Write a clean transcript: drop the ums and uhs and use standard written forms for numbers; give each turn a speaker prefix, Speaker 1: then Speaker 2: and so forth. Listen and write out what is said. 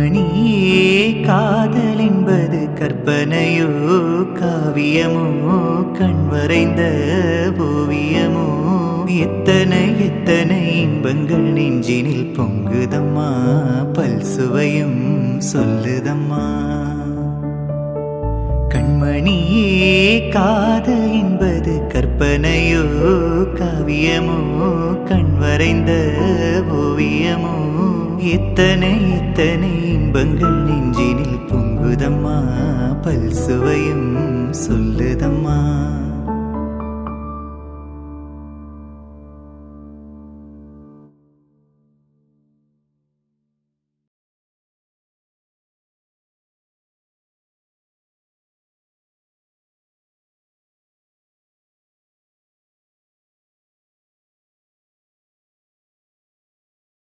Speaker 1: கண்மணியே காதல் என்பது கற்பனையோ காவியமோ கண்வரைந்த ஓவியமோ எத்தனை எத்தனை இன்பங்கள் நெஞ்சினில் பொங்குதம்மா பல் சுவையும் சொல்லுதம்மா கண்மணியே காதல் என்பது கற்பனையோ காவியமோ கண்வரைந்த ஓவியமோ எத்தனை எத்தனை இன்பங்கள் நெஞ்சினில் பொங்குதம்மா பல் சுவையும் சொல்லுதம்மா